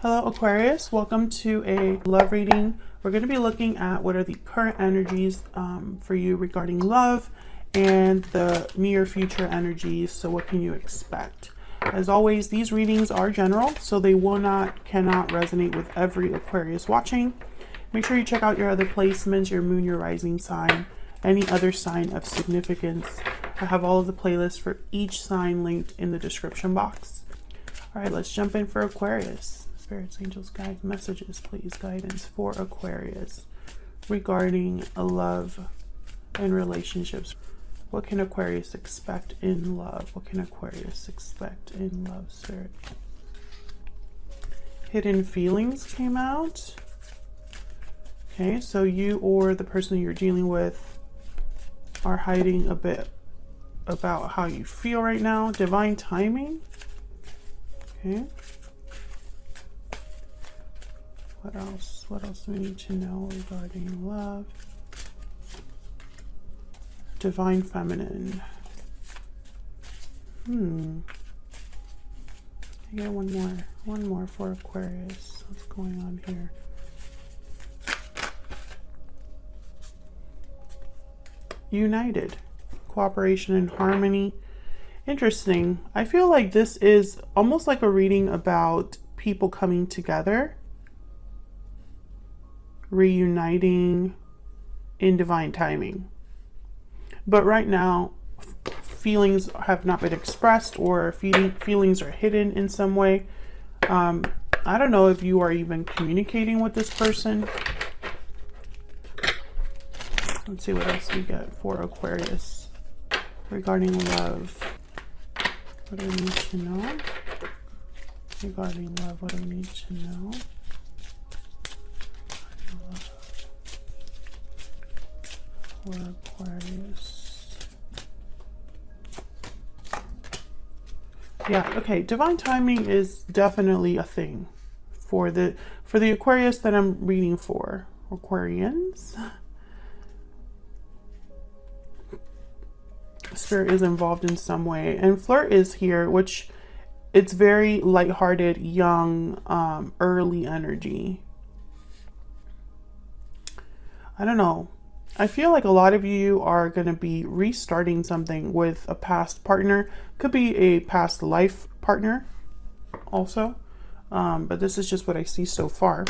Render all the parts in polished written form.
Hello Aquarius, welcome to a love reading. We're going to be looking at what are the current energies for you regarding love and the near future energies. So what can you expect? As always, these readings are general, so they cannot resonate with every Aquarius watching. Make sure you check out your other placements, your moon, your rising sign, any other sign of significance. I have all of the playlists for each sign linked in the description box. All right, let's jump in for Aquarius. Spirits, angels, guides, messages, please, guidance for Aquarius regarding love and relationships. What can Aquarius expect in love? What can Aquarius expect in love, Spirit? Hidden feelings came out. Okay, so you or the person you're dealing with are hiding a bit about how you feel right now. Divine timing. Okay. What else? What else do we need to know regarding love? Divine feminine. I get one more for Aquarius. What's going on here? United. Cooperation and harmony. Interesting. I feel like this is almost like a reading about people coming together, reuniting in divine timing. But right now, feelings have not been expressed, or feelings are hidden in some way. I don't know if you are even communicating with this person. Let's see what else we get for Aquarius regarding love. What do we need to know? Regarding love, what do we need to know? For Aquarius. Yeah, okay. Divine timing is definitely a thing for the Aquarius that I'm reading for. Aquarians. Spirit is involved in some way, and flirt is here, which it's very lighthearted, young, early energy. I don't know. I feel like a lot of you are going to be restarting something with a past partner. Could be a past life partner also. But this is just what I see so far.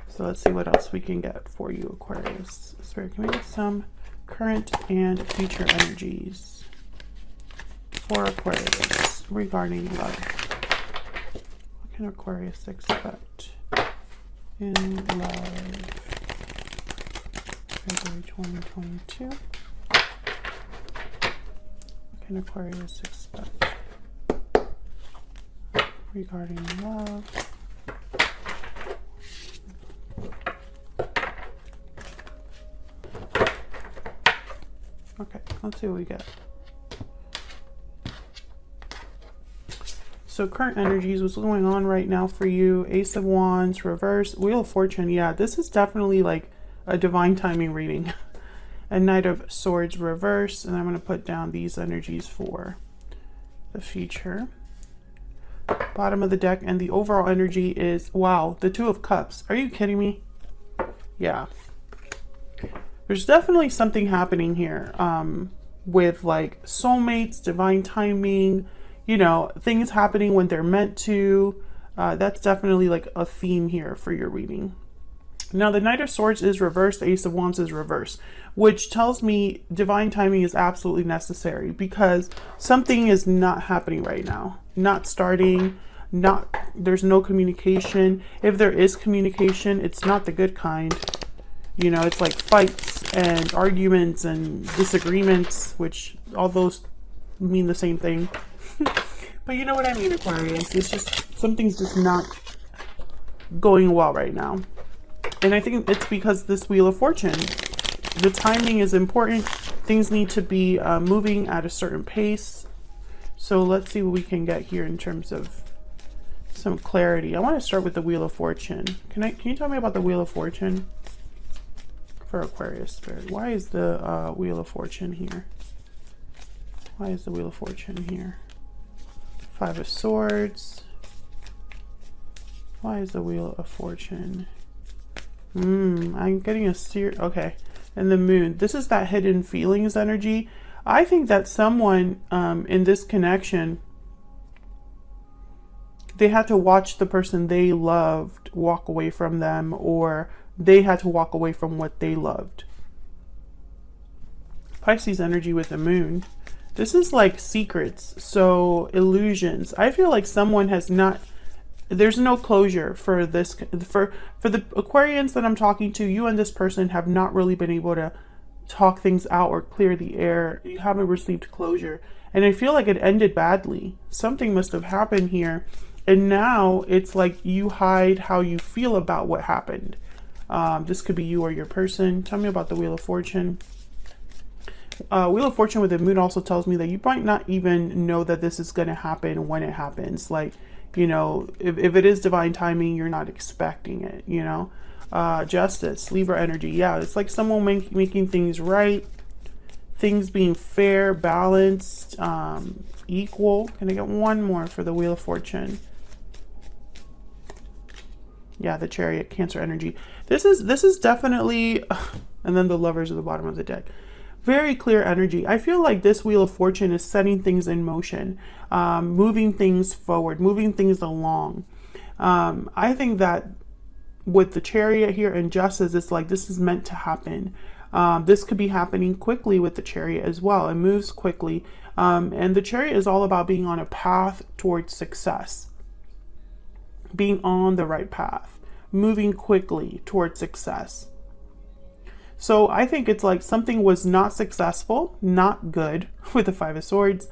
So let's see what else we can get for you, Aquarius. Spirit, can we get some current and future energies for Aquarius regarding love? What can Aquarius expect in love? February 2022. What can Aquarius expect regarding love? Okay, let's see what we get. So current energies, what's going on right now for you? Ace of Wands, reverse, Wheel of Fortune. Yeah, this is definitely like a divine timing reading. And Knight of Swords reverse, and I'm going to put down these energies for the future. Bottom of the deck, and the overall energy is, wow, the Two of Cups. Are you kidding me? Yeah. There's definitely something happening here with like soulmates, divine timing, you know, things happening when they're meant to. That's definitely like a theme here for your reading. Now, the Knight of Swords is reversed, the Ace of Wands is reversed, which tells me divine timing is absolutely necessary because something is not happening right now. Not starting, there's no communication. If there is communication, it's not the good kind. You know, it's like fights and arguments and disagreements, which all those mean the same thing. But you know what I mean, Aquarius. It's just, something's just not going well right now. And I think it's because this Wheel of Fortune, the timing is important. Things need to be moving at a certain pace. So let's see what we can get here in terms of some clarity. I want to start with the Wheel of Fortune. Can you tell me about the Wheel of Fortune for Aquarius, Spirit? Why is the Wheel of Fortune here? Why is the Wheel of Fortune here? Five of Swords. Why is the Wheel of Fortune? I'm getting a okay. And the Moon. This is that hidden feelings energy. I think that someone in this connection, they had to watch the person they loved walk away from them, or they had to walk away from what they loved. Pisces energy with the Moon. This is like secrets, so illusions. I feel like someone has not, there's no closure for this, for the Aquarians that I'm talking to. You and this person have not really been able to talk things out or clear the air. You haven't received closure. And I feel like it ended badly. Something must have happened here. And now it's like you hide how you feel about what happened. This could be you or your person. Tell me about the Wheel of Fortune. Wheel of Fortune with the Moon also tells me that you might not even know that this is going to happen when it happens. Like, you know, if it is divine timing, you're not expecting it, you know. Justice, Libra energy. Yeah, it's like someone making things right. Things being fair, balanced, equal. Can I get one more for the Wheel of Fortune? Yeah, the Chariot, Cancer energy. This is definitely, and then the Lovers at the bottom of the deck. Very clear energy. I feel like this Wheel of Fortune is setting things in motion, moving things forward, moving things along. I think that with the Chariot here and Justice, it's like this is meant to happen. This could be happening quickly with the Chariot as well. It moves quickly. And the Chariot is all about being on a path towards success. Being on the right path. Moving quickly towards success. So I think it's like something was not successful, not good with the Five of Swords.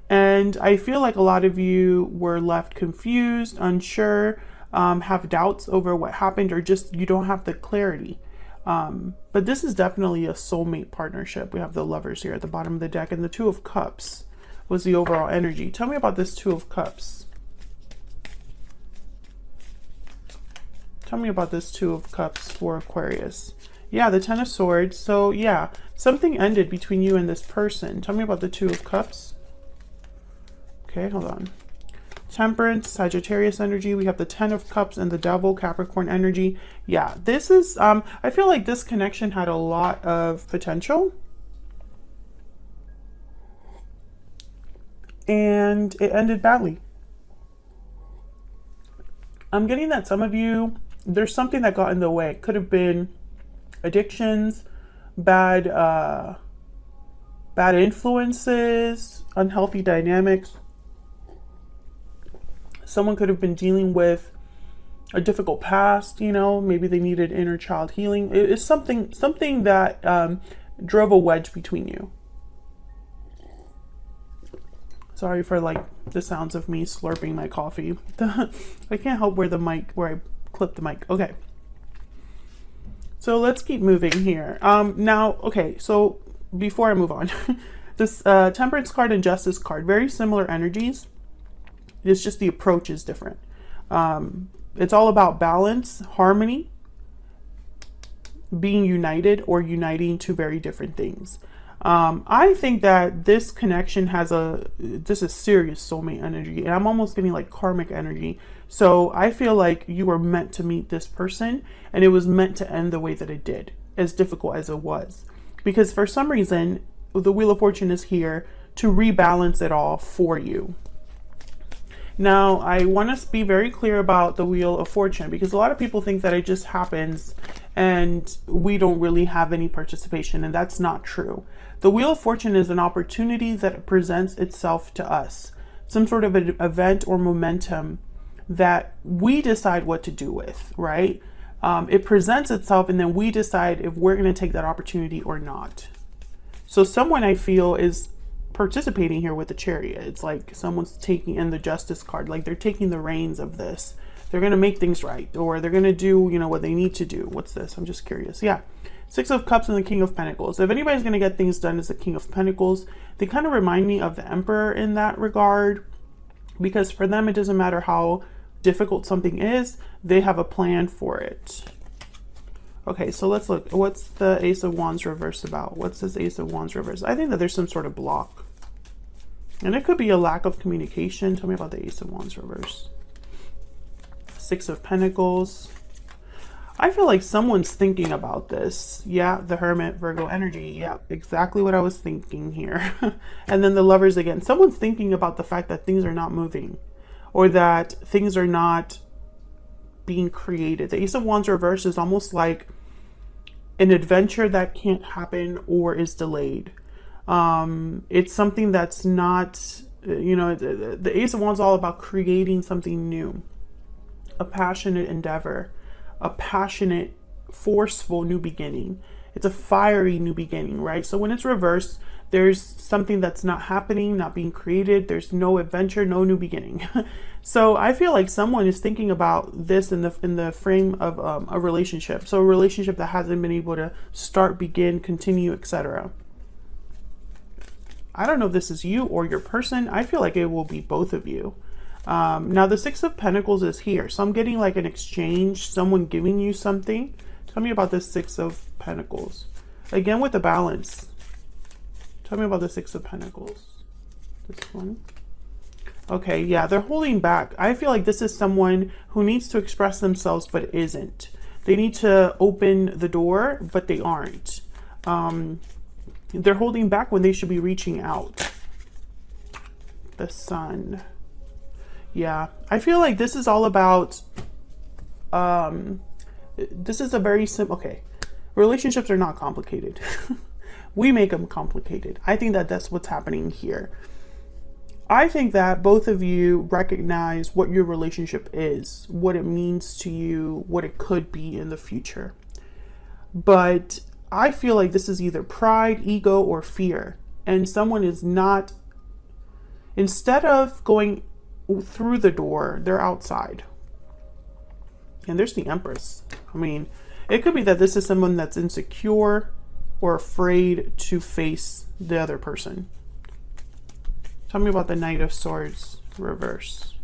And I feel like a lot of you were left confused, unsure, have doubts over what happened, or just you don't have the clarity. But this is definitely a soulmate partnership. We have the Lovers here at the bottom of the deck, and the Two of Cups was the overall energy. Tell me about this Two of Cups. Tell me about this Two of Cups for Aquarius. Yeah, the Ten of Swords. So yeah, something ended between you and this person. Tell me about the Two of Cups. Okay, hold on. Temperance, Sagittarius energy. We have the Ten of Cups and the Devil, Capricorn energy. Yeah, this is, I feel like this connection had a lot of potential. And it ended badly. I'm getting that some of you, there's something that got in the way. It could have been addictions, bad influences, unhealthy dynamics. Someone could have been dealing with a difficult past, you know, maybe they needed inner child healing. It's something that drove a wedge between you. Sorry for like the sounds of me slurping my coffee. I can't help where I clip the mic. Okay. So let's keep moving here. Now, okay, so before I move on, this Temperance card and Justice card, very similar energies. It's just the approach is different. It's all about balance, harmony, being united, or uniting two very different things. I think that this connection has this is serious soulmate energy, and I'm almost getting like karmic energy. So I feel like you were meant to meet this person, and it was meant to end the way that it did, as difficult as it was. Because for some reason, the Wheel of Fortune is here to rebalance it all for you. Now, I want to be very clear about the Wheel of Fortune, because a lot of people think that it just happens and we don't really have any participation, and that's not true. The Wheel of Fortune is an opportunity that presents itself to us, some sort of an event or momentum that we decide what to do with, right? It presents itself, and then we decide if we're going to take that opportunity or not. So someone, I feel, is participating here with the Chariot. It's like someone's taking in the Justice card, like they're taking the reins of this. They're going to make things right, or they're going to do, you know, what they need to do. What's this? I'm just curious. Yeah. Six of Cups and the King of Pentacles. If anybody's going to get things done as the King of Pentacles, they kind of remind me of the Emperor in that regard, because for them, it doesn't matter how difficult something is, they have a plan for it. Okay, so let's look. What's the Ace of Wands reverse about? What's this Ace of Wands reverse? I think that there's some sort of block. And it could be a lack of communication. Tell me about the Ace of Wands reverse. Six of Pentacles. I feel like someone's thinking about this. Yeah, the Hermit, Virgo energy. Yeah, exactly what I was thinking here. And then the Lovers again. Someone's thinking about the fact that things are not moving, or that things are not being created. The Ace of Wands reverse is almost like an adventure that can't happen or is delayed. It's something that's not, you know, the Ace of Wands is all about creating something new, a passionate endeavor, a passionate, forceful new beginning. It's a fiery new beginning, right? So when it's reversed, there's something that's not happening, not being created. There's no adventure, no new beginning. So I feel like someone is thinking about this in the frame of a relationship. So a relationship that hasn't been able to start, begin, continue, etc. I don't know if this is you or your person. I feel like it will be both of you. Now the Six of Pentacles is here. So I'm getting like an exchange, someone giving you something. Tell me about the Six of Pentacles. Again with the balance. Tell me about the Six of Pentacles. This one. Okay, yeah, they're holding back. I feel like this is someone who needs to express themselves but isn't. They need to open the door, but they aren't. They're holding back when they should be reaching out. The Sun. Yeah, I feel like this is all about, this is a very simple, okay, relationships are not complicated. We make them complicated. I think that that's what's happening here. I think that both of you recognize what your relationship is, what it means to you, what it could be in the future. But I feel like this is either pride, ego, or fear. And someone is not, instead of going through the door, they're outside. And there's the Empress. I mean, it could be that this is someone that's insecure or afraid to face the other person. Tell me about the Knight of Swords reverse.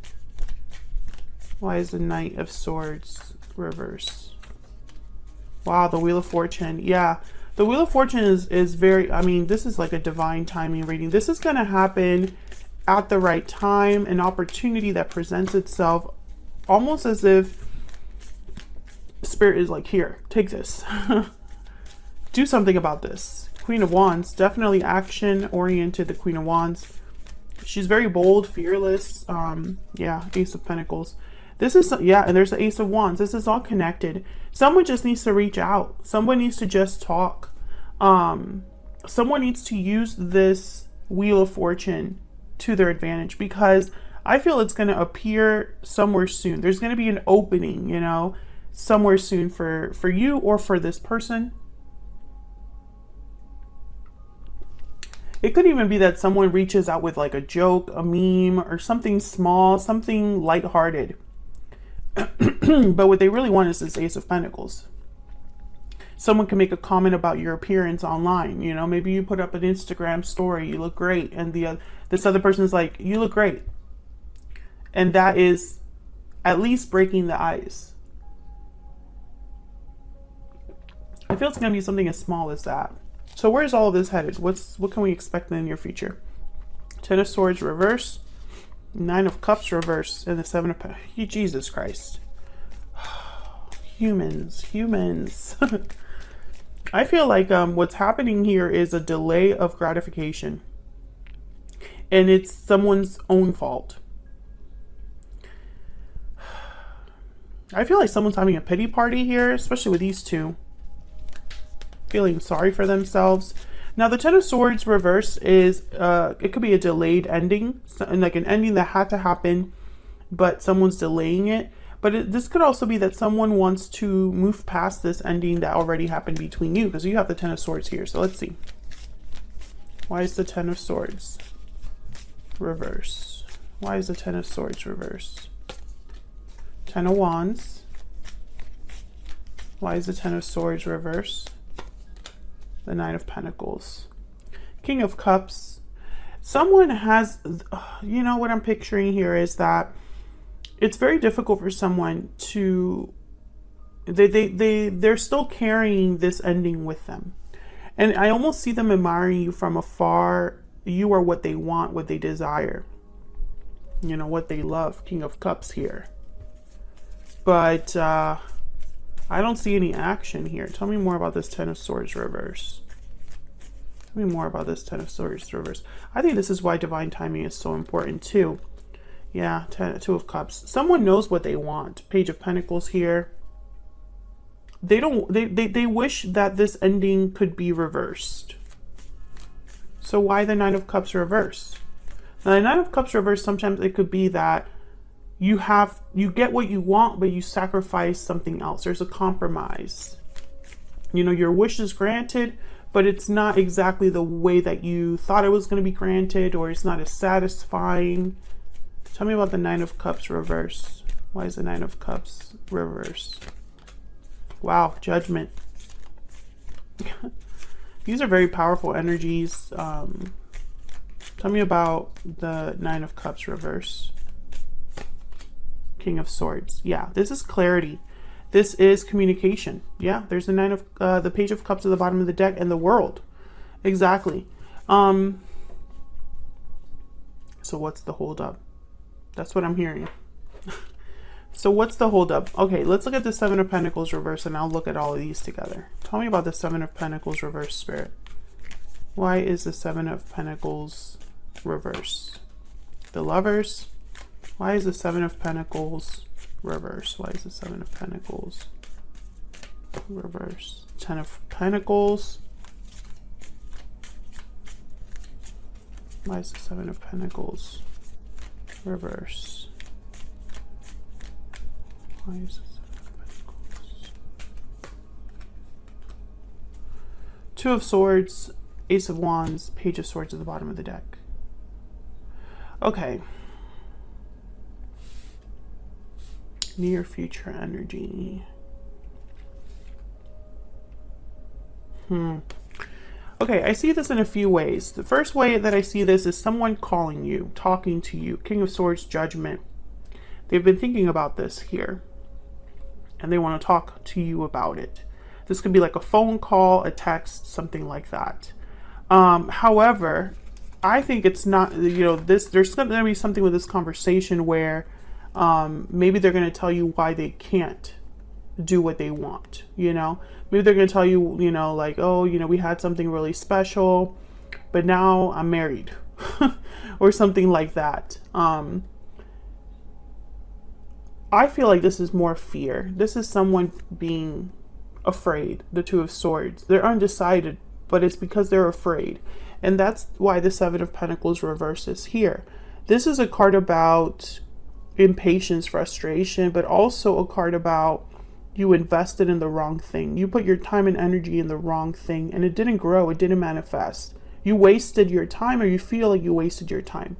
Why is the Knight of Swords reverse? Wow, the Wheel of Fortune. Yeah, the Wheel of Fortune is very, I mean, this is like a divine timing reading. This is going to happen at the right time, an opportunity that presents itself, almost as if Spirit is like, here, take this. Do something about this. Queen of Wands, definitely action oriented, the Queen of Wands. She's very bold, fearless. Yeah, Ace of Pentacles. This is, yeah, and there's the Ace of Wands. This is all connected. Someone just needs to reach out. Someone needs to just talk. Someone needs to use this Wheel of Fortune to their advantage, because I feel it's going to appear somewhere soon. There's going to be an opening, you know, somewhere soon for you or for this person. It could even be that someone reaches out with like a joke, a meme, or something small, something lighthearted. But what they really want is this Ace of Pentacles. Someone can make a comment about your appearance online. You know, maybe you put up an Instagram story, you look great, and this other person's like, you look great. And that is at least breaking the ice. I feel it's going to be something as small as that. So where's all of this headed? What can we expect in the near future? Ten of Swords reverse, Nine of Cups reverse, and the Seven of Pentacles. Jesus Christ. Humans. I feel like what's happening here is a delay of gratification. And it's someone's own fault. I feel like someone's having a pity party here, especially with these two. Feeling sorry for themselves. Now the Ten of Swords reverse is, it could be a delayed ending, like an ending that had to happen, but someone's delaying it. But this could also be that someone wants to move past this ending that already happened between you, because you have the Ten of Swords here. So let's see. Why is the Ten of Swords reverse? Why is the Ten of Swords reverse? Ten of Wands. Why is the Ten of Swords reverse? The Nine of Pentacles. King of Cups. Someone has, you know, what I'm picturing here is that it's very difficult for someone to, they're still carrying this ending with them. And I almost see them admiring you from afar. You are what they want, what they desire. You know, what they love. King of Cups here. but I don't see any action here. Tell me more about this Ten of Swords reverse. Tell me more about this Ten of Swords reverse. I think this is why divine timing is so important too. Yeah, Two of Cups. Someone knows what they want. Page of Pentacles here. They wish that this ending could be reversed. So why the Nine of Cups reverse? Now, the Nine of Cups reverse, sometimes it could be that you get what you want, but you sacrifice something else. There's a compromise. You know, your wish is granted, but it's not exactly the way that you thought it was going to be granted, or it's not as satisfying. Tell me about the Nine of Cups reverse. Why is the Nine of Cups reverse? Wow, Judgment. These are very powerful energies. Tell me about the Nine of Cups reverse. King of Swords. Yeah, this is clarity. This is communication. Yeah, there's the the Page of Cups at the bottom of the deck, and the World. Exactly. So what's the holdup? That's what I'm hearing. So what's the holdup? Okay, let's look at the Seven of Pentacles reverse, and I'll look at all of these together. Tell me about the Seven of Pentacles reverse, Spirit. Why is the Seven of Pentacles reverse? The Lovers. Why is the Seven of Pentacles reverse? Why is the Seven of Pentacles reverse? Ten of Pentacles. Why is the Seven of Pentacles reverse? Why is the Seven of Pentacles? Two of Swords, Ace of Wands, Page of Swords at the bottom of the deck. Okay. Near future energy. Okay, I see this in a few ways. The first way that I see this is someone calling you, talking to you. King of Swords, Judgment. They've been thinking about this here, and they want to talk to you about it. This could be like a phone call, a text, something like that. However, I think it's not, you know, there's going to be something with this conversation where maybe they're going to tell you why they can't do what they want, you know. Maybe they're going to tell you, you know, like, oh, you know, we had something really special, but now I'm married or something like that. I feel like this is more fear. This is someone being afraid. The Two of Swords. They're undecided, but it's because they're afraid. And that's why the Seven of Pentacles reverse is here. This is a card about impatience, frustration, but also a card about you invested in the wrong thing. You put your time and energy in the wrong thing, and it didn't grow. It didn't manifest. You wasted your time, or you feel like you wasted your time.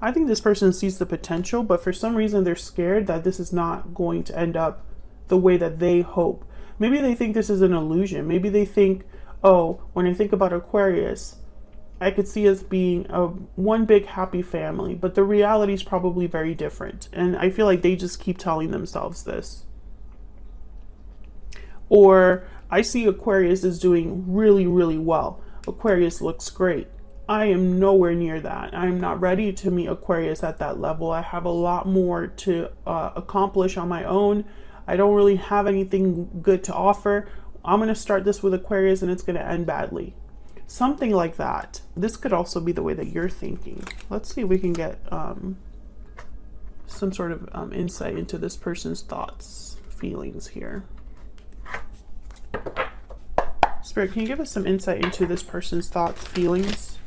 I think this person sees the potential, but for some reason they're scared that this is not going to end up the way that they hope. Maybe they think this is an illusion. Maybe they think, oh, when I think about Aquarius, I could see us being one big happy family, but the reality is probably very different. And I feel like they just keep telling themselves this. Or I see Aquarius is doing really, really well. Aquarius looks great. I am nowhere near that. I'm not ready to meet Aquarius at that level. I have a lot more to accomplish on my own. I don't really have anything good to offer. I'm going to start this with Aquarius and it's going to end badly. Something like that. This could also be the way that you're thinking. Let's see if we can get some sort of insight into this person's thoughts, feelings here. Spirit, can you give us some insight into this person's thoughts, feelings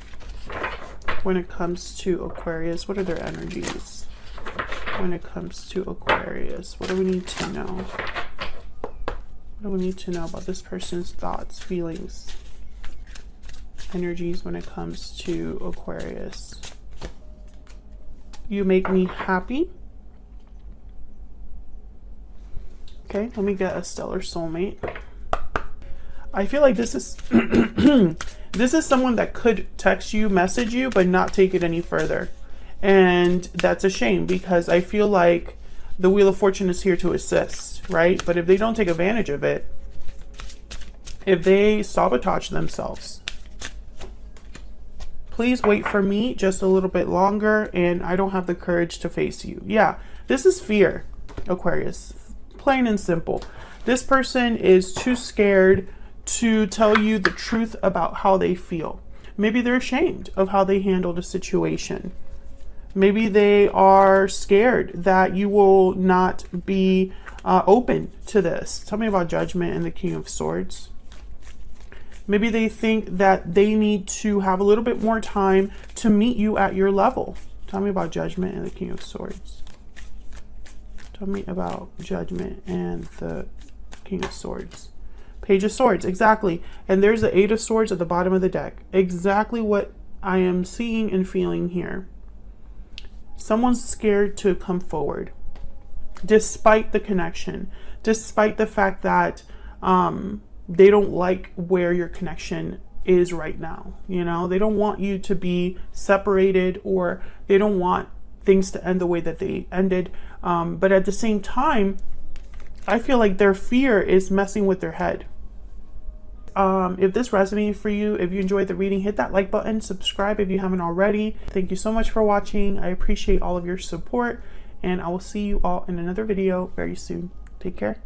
when it comes to Aquarius? What are their energies when it comes to Aquarius? What do we need to know? What do we need to know about this person's thoughts, feelings, energies when it comes to Aquarius? You make me happy. Okay, let me get a stellar soulmate. I feel like this is this is someone that could text you, message you, but not take it any further. And that's a shame, because I feel like the Wheel of Fortune is here to assist, right? But if they don't take advantage of it, if they sabotage themselves, please wait for me just a little bit longer, and I don't have the courage to face you. Yeah, this is fear. Aquarius. Plain and simple. This person is too scared to tell you the truth about how they feel. Maybe they're ashamed of how they handled a situation. Maybe they are scared that you will not be open to this. Tell me about Judgment and the King of Swords. Maybe they think that they need to have a little bit more time to meet you at your level. Tell me about Judgment and the King of Swords. Tell me about Judgment and the King of Swords. Page of Swords, exactly. And there's the Eight of Swords at the bottom of the deck. Exactly what I am seeing and feeling here. Someone's scared to come forward, despite the connection, despite the fact that they don't like where your connection is right now. You know, they don't want you to be separated, or they don't want things to end the way that they ended. But at the same time, I feel like their fear is messing with their head. If this resonated for you, if you enjoyed the reading, hit that like button, subscribe if you haven't already. Thank you so much for watching. I appreciate all of your support, and I will see you all in another video very soon. Take care.